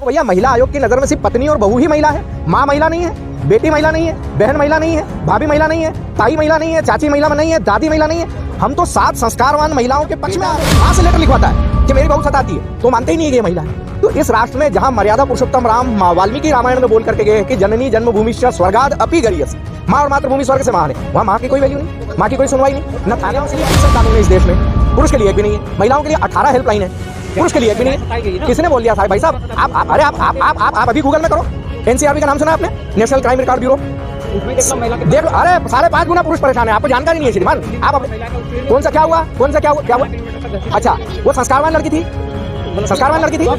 तो भैया महिला आयोग की नज़र में सिर्फ पत्नी और बहू ही महिला है, माँ महिला नहीं है, बेटी महिला नहीं है, बहन महिला नहीं है, भाभी महिला नहीं है, ताई महिला नहीं है, चाची महिला नहीं है, दादी महिला नहीं है। हम तो 7 संस्कारवान महिलाओं के पक्ष में आ रहे हैं। माँ से लेटर लिखवाता है कि मेरी बहू सताती है, तो मानते ही नहीं है कि ये महिला है। तो इस राष्ट्र में जहाँ मर्यादा पुरुषोत्तम राम वाल्मीकि रामायण में बोल करके गए कि जननी जन्मभूमिश्च स्वर्गाद अपि गरीयसी, माँ और मातृभूमि स्वर्ग से महान है, वहाँ माँ की कोई वैल्यू नहीं, माँ की कोई सुनवाई नहीं। न थाने के लिए कानून है इस देश में, पुरुष के लिए भी नहीं है, महिलाओं के लिए 18 हेल्पलाइन है, पुरुष के लिए भी नहीं है। किसने बोल दिया साहब? भाई साहब आप अभी गूगल में करो, एनसीआरबी का नाम सुना आपने? National crime record bureau. देख लो, अरे 5.5 गुना पुरुष परेशान है, आपको जानकारी नहीं है श्रीमान। आप कौन सा क्या हुआ? अच्छा, वो संस्कारवान लड़की थी, संस्कारवान लड़की थी। अब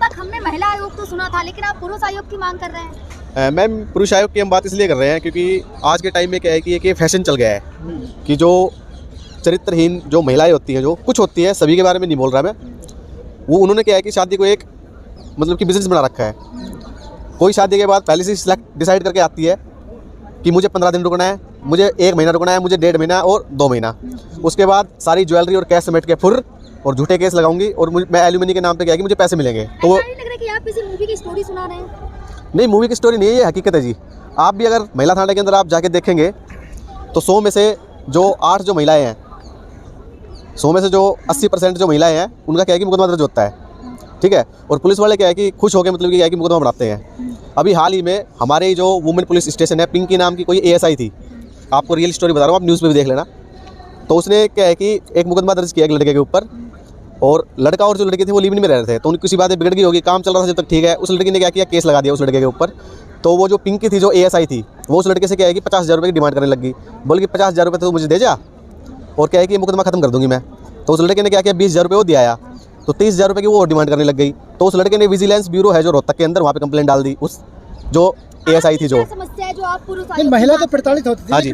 तक हमने महिला आयोग तो सुना था, लेकिन आप पुरुष आयोग की मांग कर रहे हैं। मैम, पुरुष आयोग की हम बात इसलिए कर रहे हैं क्योंकि आज के टाइम में क्या है कि एक फैशन चल गया है कि जो चरित्रहीन जो महिलाएं होती हैं, जो कुछ होती है, सभी के बारे में नहीं बोल रहा मैं, वो उन्होंने क्या है कि शादी को एक मतलब कि बिजनेस बना रखा है। कोई शादी के बाद पहले से डिसाइड करके आती है कि मुझे 15 दिन रुकना है, मुझे 1 महीना रुकना है, मुझे 1.5 महीना और 2 महीना। उसके बाद सारी ज्वेलरी और कैश समेट के फुर और झूठे केस लगाऊंगी और मैं एल्यूमिनी के नाम पे क्या है कि मुझे पैसे मिलेंगे। तो ऐसा नहीं लग रहा कि आप किसी मूवी की स्टोरी सुना रहे हैं? नहीं, मूवी की स्टोरी नहीं है, ये हकीकत है जी। आप भी अगर महिला थाने के अंदर आप जाके देखेंगे तो 100 में से जो 8 जो महिलाएं हैं, 100 में से जो 80% जो महिलाएं हैं, उनका क्या है कि मुकदमा दर्ज होता है, ठीक है। और पुलिस वाले क्या है कि खुश होकर मतलब कि क्या है कि मुकदमा बढ़ाते हैं। अभी हाल ही में हमारे जो वुमेन पुलिस स्टेशन है, पिंकी नाम की कोई ASI थी, आपको रियल स्टोरी बता रहा हूँ, आप न्यूज़ में भी देख लेना। तो उसने क्या है कि एक मुकदमा दर्ज किया एक लड़के के ऊपर, और लड़का और जो लड़के थे वो लिव इन में रह रहे थे, तो उनकी किसी बात बिगड़ गई होगी, काम चल रहा था जब तक ठीक है। उस लड़की ने क्या किया, केस लगा दिया उस लड़के के ऊपर। तो वो जो पिंकी थी, जो ASI थी, वो उस लड़के से क्या है कि 50,000 रुपये की डिमांड करने लगी, बोल कि 50,000 रुपये तो मुझे दे जा और क्या है कि मुकदमा खत्म कर दूंगी मैं। तो उस लड़के ने क्या किया, 20,000 रुपये वो दिया, तो 30,000 रुपये की वो डिमांड करने लग गई। तो उस लड़के ने विजिलेंस ब्यूरो है जो रोहतक के अंदर, वहाँ पे कंप्लेंट डाल दी उस जो ASI थी। जो समस्या है जो आप पुरुष महिला तो प्रताड़ित होती थी। हाँ जी।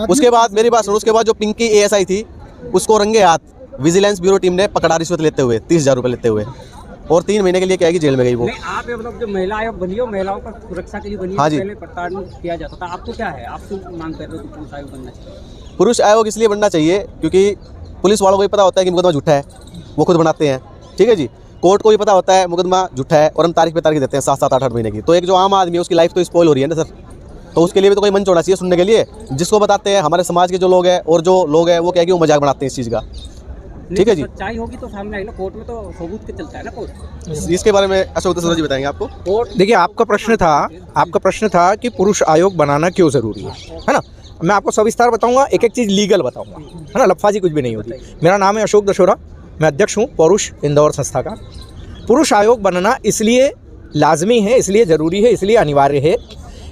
उसके बाद मेरी बात सुनो, उसके बाद जो पिंकी ASI थी उसको रंगे हाथ विजिलेंस ब्यूरो टीम ने पकड़ा, रिश्वत लेते हुए 30,000 रुपये लेते हुए, और 3 महीने के लिए क्या है कि जेल में गई वो। आप मतलब जो महिला आयोग बनी हो, महिलाओं का सुरक्षा के लिए बनी है, हाँ जी। पहले प्रताड़ना किया जाता था, आपको क्या है, आप क्यों मांग कर रहे हो कि पुरुष आयोग बनना चाहिए? पुरुष आयोग इसलिए बनना चाहिए क्योंकि पुलिस वालों को भी पता होता है कि मुकदमा झूठा है, वो खुद बनाते हैं, ठीक है जी। कोर्ट को भी पता होता है मुकदमा झूठा है, और हम तारीख पे तारीख देते हैं 7-7, 8-8 महीने की। तो एक जो आम आदमी है उसकी लाइफ तो स्पॉइल हो रही है ना सर, तो उसके लिए भी तो कोई मंच होना चाहिए सुनने के लिए। जिसको बताते हैं हमारे समाज के जो लोग हैं, और जो लोग हैं वो क्या है कि वो मजाक बनाते हैं इस चीज़ का, ठीक है जी। सच्चाई होगी तो सामने आएगी ना, कोर्ट में तो सबूत के चलता है ना कोर्ट। इसके बारे में अशोक दसोरा जी बताएंगे आपको। देखिए, आपका प्रश्न था कि पुरुष आयोग बनाना क्यों ज़रूरी है ना। मैं आपको सविस्तार बताऊंगा, एक एक चीज़ लीगल बताऊंगा, है ना, लफाजी कुछ भी नहीं होती। मेरा नाम है अशोक दशोरा, मैं अध्यक्ष हूँ पौरुष इंदौर संस्था का। पुरुष आयोग बनना इसलिए लाजमी है, इसलिए ज़रूरी है, इसलिए अनिवार्य है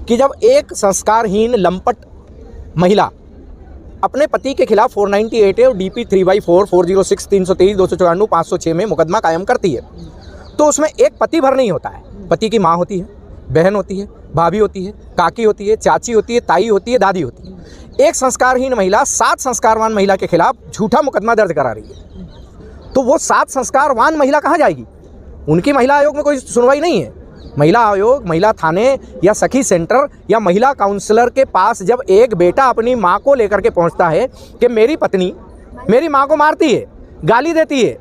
कि जब एक संस्कारहीन लंपट महिला अपने पति के खिलाफ 498 और DP 3/4, 406, 323, 294, 506 में मुकदमा कायम करती है, तो उसमें एक पति भर नहीं होता है। पति की माँ होती है, बहन होती है, भाभी होती है, काकी होती है, चाची होती है, ताई होती है, दादी होती है। एक संस्कारहीन महिला 7 संस्कारवान महिला के खिलाफ झूठा मुकदमा दर्ज करा रही है, तो वो 7 संस्कारवान महिला कहाँ जाएगी? उनकी महिला आयोग में कोई सुनवाई नहीं है। महिला आयोग, महिला थाने या सखी सेंटर या महिला काउंसलर के पास जब एक बेटा अपनी माँ को लेकर के पहुँचता है कि मेरी पत्नी मेरी माँ को मारती है, गाली देती है,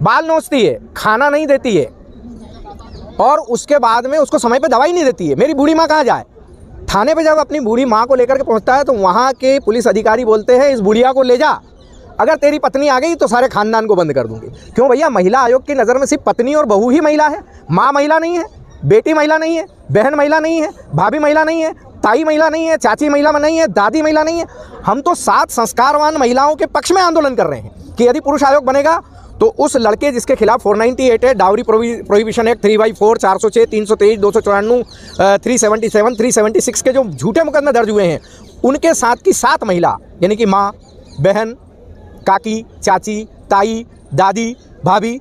बाल नोचती है, खाना नहीं देती है, और उसके बाद में उसको समय पे दवाई नहीं देती है, मेरी बूढ़ी माँ कहाँ जाए? थाने पे जब अपनी बूढ़ी माँ को लेकर के पहुँचता है तो वहाँ के पुलिस अधिकारी बोलते हैं, इस बुढ़िया को ले जा, अगर तेरी पत्नी आ गई तो सारे खानदान को बंद कर दूंगी। क्यों भैया? महिला आयोग की नज़र में सिर्फ पत्नी और बहू ही महिला है, माँ महिला नहीं है, बेटी महिला नहीं है, बहन महिला नहीं है, भाभी महिला नहीं है, ताई महिला नहीं है, चाची महिला नहीं है, दादी महिला नहीं है। हम तो 7 संस्कारवान महिलाओं के पक्ष में आंदोलन कर रहे हैं कि यदि पुरुष आयोग बनेगा तो उस लड़के जिसके खिलाफ 498 है, डाउरी प्रोहिबिशन एक्ट 3/4, 406, 323, 294, 377, 376 के जो झूठे मुकदमे दर्ज हुए हैं, उनके साथ की 7 महिला यानी कि माँ, बहन, काकी, चाची, ताई, दादी, भाभी,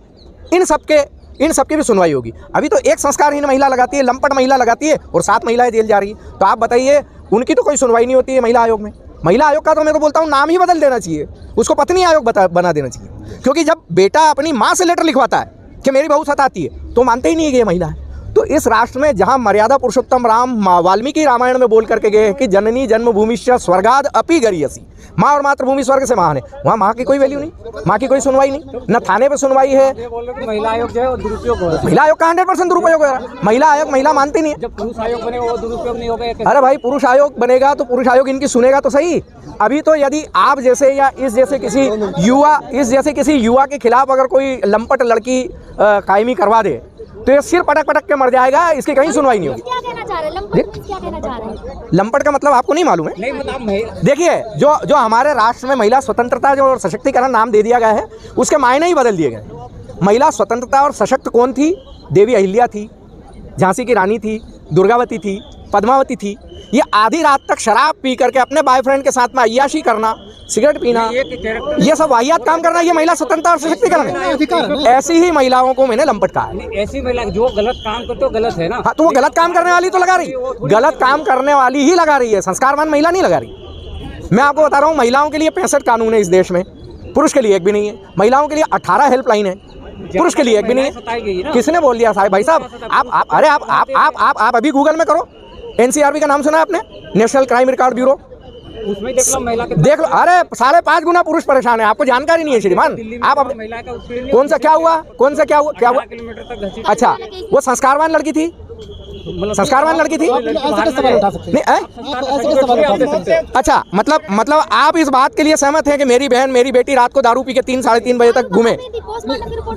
इन सबके भी सुनवाई होगी। अभी तो एक संस्कारहीन महिला लगाती है, लंपट महिला लगाती है, और 7 महिलाएं जेल जा रही हैं। तो आप बताइए, उनकी तो कोई सुनवाई नहीं होती है महिला आयोग में। महिला आयोग का तो मैं तो बोलता हूँ नाम ही बदल देना चाहिए, उसको पत्नी आयोग बना देना चाहिए। क्योंकि जब बेटा अपनी माँ से लेटर लिखवाता है कि मेरी बहू सताती है, तो मानते ही नहीं है कि ये महिला है। तो तो इस राष्ट्र में जहां मर्यादा पुरुषोत्तम राम वाल्मीकि रामायण में बोल करके गए कि जननी जन्मभूमिश्च स्वर्गाद अपि गरीयसी, माँ और मातृभूमि स्वर्ग से महान है, वहाँ माँ की कोई वैल्यू नहीं, माँ की कोई सुनवाई नहीं, न थाने पे सुनवाई है। महिला आयोग जो है वो दुरुपयोग हो रहा है। महिला आयोग का 100% दुरुपयोग हो रहा है। महिला आयोग महिला मानती नहीं है। जब पुरुष आयोग बने वो दुरुपयोग नहीं होगा? अरे भाई, पुरुष आयोग बनेगा तो पुरुष आयोग इनकी सुनेगा तो सही। अभी तो यदि आप जैसे या इस जैसे किसी युवा के खिलाफ अगर कोई लंपट लड़की कायमी करवा दे तो ये सिर पटक पटक के मर जाएगा, इसकी कहीं सुनवाई नहीं होगी। क्या कहना चाह रहे हैं लंपट? क्या कहना चाह रहे हैं? लंपट का मतलब आपको नहीं मालूम है? नहीं मतलब देखिए, जो हमारे राष्ट्र में महिला स्वतंत्रता जो सशक्तिकरण नाम दे दिया गया है, उसके मायने ही बदल दिए गए। महिला स्वतंत्रता और सशक्त कौन थी? देवी अहिल्या थी, झांसी की रानी थी, दुर्गावती थी, पद्मावती थी। ये आधी रात तक शराब पी करके अपने बॉयफ्रेंड के साथ में अय्याशी करना, सिगरेट पीना, ये सब वाहियात काम करना, ये महिला स्वतंत्रता और सशक्तिकरण है। ऐसी ही महिलाओं को मैंने लंपट कहा है। ऐसी महिला जो गलत काम करते हो गलत है ना। हाँ, तो वो गलत काम करने वाली तो लगा रही, गलत काम करने वाली ही लगा रही है, संस्कारवान महिला नहीं लगा रही। मैं आपको बता रहा हूँ, महिलाओं के लिए 65 कानून है इस देश में, पुरुष के लिए एक भी नहीं है। महिलाओं के लिए 18 हेल्पलाइन है, पुरुष के लिए एक भी नहीं है। किसने बोल दिया साहब? भाई साहब, आप अभी गूगल में करो, NCRB का नाम सुना है आपने? National crime record bureau. उसमें देख लो महिला के, देख लो। अरे 5.5 गुना पुरुष परेशान है, आपको जानकारी नहीं है श्रीमान। आप महिला का उत्पीड़न कौन सा क्या हुआ? 12 किलोमीटर तक घसीट। अच्छा, वो संस्कारवान लड़की थी, संस्कारवान लड़की थी नहीं है? अच्छा, मतलब आप इस बात के लिए सहमत हैं कि मेरी बहन मेरी बेटी रात को दारू पी के 3 साढ़े 3 बजे तक घूमे?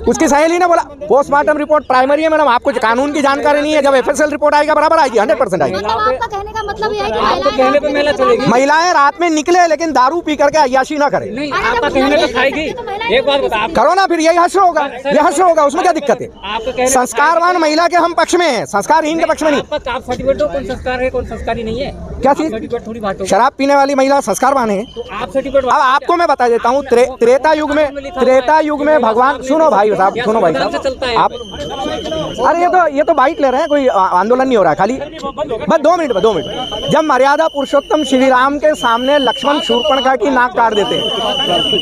उसकी सहेली ने बोला पोस्टमार्टम रिपोर्ट प्राइमरी है मैडम, आपको कानून की जानकारी नहीं है। जब FSL रिपोर्ट आएगा बराबर आएगी, 100% आएगी। आपका कहने का मतलब ये है कि आपके कहने पे महिला चलेगी। महिलाएं रात में निकले लेकिन दारू पी करके अय्याशी ना करें। नहीं, आपका कहने पे खाएगी। एक बात बता, करो ना, फिर यही हश्र होगा, ये हश्र होगा, उसमें क्या दिक्कत है? संस्कारवान महिला के हम पक्ष में हैं, संस्कारहीन के पक्ष में नहीं। आपका आप सर्टिफिकेट दो, कौन संस्कार है कौन संस्कारी नहीं है? क्या चीज? सर्टिफिकेट थोड़ी बात हो। शराब पीने वाली महिला संस्कारवान है? तो आप सर्टिफिकेट अब आपको मैं बता देता हूँ, त्रेता युग में भगवान, सुनो भाई साहब, सुनो भाई साहब, आप अरे ये तो बाइट ले रहे हैं, कोई आंदोलन नहीं हो रहा है, खाली बस 2 मिनट। जब मर्यादा पुरुषोत्तम श्री राम के सामने लक्ष्मण शूर्पणखा की नाक काट देते हैं,